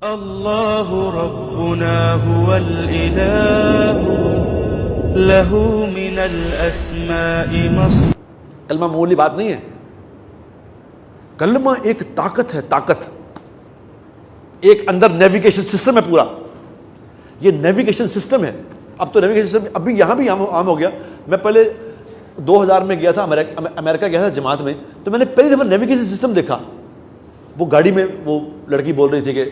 اللہ ربنا هو الإله له من الأسماء مصر. کلمہ معمولی بات نہیں ہے. کلمہ ایک طاقت ہے، طاقت. ایک اندر نیویگیشن سسٹم ہے پورا. یہ نیویگیشن سسٹم ہے. اب تو نیویگیشن سسٹم ابھی یہاں بھی عام ہو گیا. میں پہلے 2000 میں گیا تھا امریکہ گیا تھا جماعت میں، تو میں نے پہلی دفعہ نیویگیشن سسٹم دیکھا. وہ گاڑی میں وہ لڑکی بول رہی تھی کہ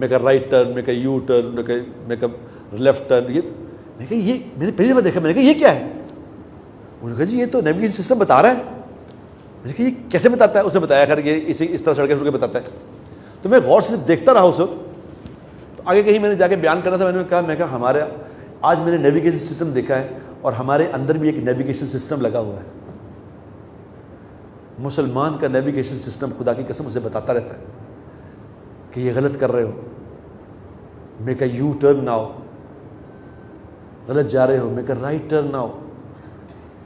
make a right turn, make a U turn, make a left turn. میں کہا یہ میں نے پہلی دفعہ دیکھا. میں نے کہا یہ کیا ہے؟ انہوں نے کہا جی یہ تو نیویگیشن سسٹم بتا رہا ہے. میں نے کہا یہ کیسے بتاتا ہے؟ اس نے بتایا خیر یہ اس طرح سڑکیں بتاتا ہے. تو میں غور سے دیکھتا رہا اس وقت. تو آگے کہیں میں نے جا کے بیان کرنا تھا. میں نے کہا ہمارے آج میں نے نیویگیشن سسٹم دیکھا ہے اور ہمارے اندر بھی ایک نیویگیشن سسٹم لگا ہوا ہے. مسلمان کا نیویگیشن سسٹم خدا کی قسم اسے بتاتا رہتا ہے کہ یہ غلط کر رہے ہو، make a U turn now. غلط جا رہے ہو، make a right turn now.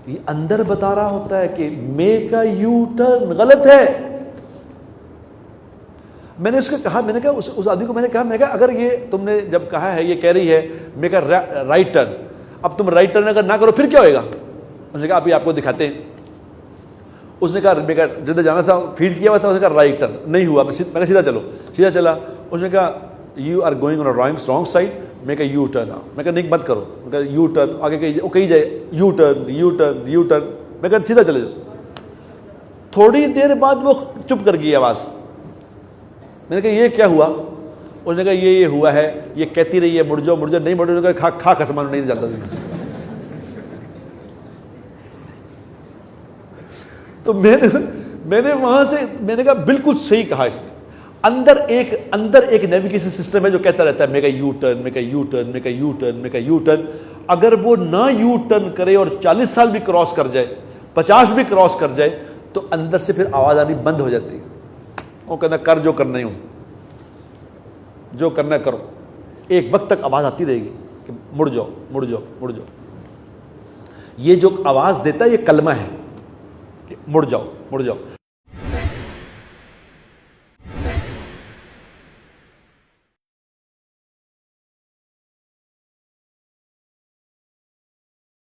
یہ اندر بتا رہا ہوتا ہے کہ میک اے یو ٹرن غلط ہے. میں نے اس کو کہا، میں نے کہا اس آدمی کو میں نے کہا اگر یہ تم نے جب کہا ہے، یہ کہہ رہی ہے میک اے رائٹ ٹرن، اب تم رائٹ ٹرن اگر نہ کرو پھر کیا ہوئے گا؟ اس نے کہا ابھی آپ کو دکھاتے ہیں. اس نے کہا جدھر جانا تھا فیڈ کیا ہوا تھا، اس نے کہا رائٹ ٹرن نہیں ہوا. میں نے سیدھا چلو، سیدھا چلا. اس نے کہا you are going on wrong side, make a U turn. میں کہا نہیں مت کرو. میں کہا یو ٹرن آگے کہیں جائے you turn you turn you turn. میں کہا سیدھا چلے جاؤ. تھوڑی دیر بعد وہ چپ کر گئی آواز. میں نے کہا یہ کیا ہوا؟ اس نے کہا یہ ہوا ہے، یہ کہتی رہی ہے مڑ جاؤ مڑ جاؤ، نہیں مڑ جاؤ. کھا سامان نہیں جاتا. تو میں نے وہاں سے میں نے کہا بالکل صحیح کہا اس نے. اندر ایک نیویگیشن سسٹم ہے جو کہتا رہتا ہے make a U turn, make a U turn, make a U turn, make a U turn. اگر وہ نہ یو ٹرن کرے اور 40 سال بھی کراس کر جائے، 50 بھی کراس کر جائے، تو اندر سے پھر آواز آنی بند ہو جاتی ہے. وہ کہنا کر جو کرنا ہی ہوں، جو کرنا ہے کرو. ایک وقت تک آواز آتی رہے گی کہ مڑ جاؤ مڑ جاؤ مڑ جاؤ. یہ جو آواز دیتا ہے یہ کلمہ ہے کہ مڑ جاؤ مڑ جاؤ.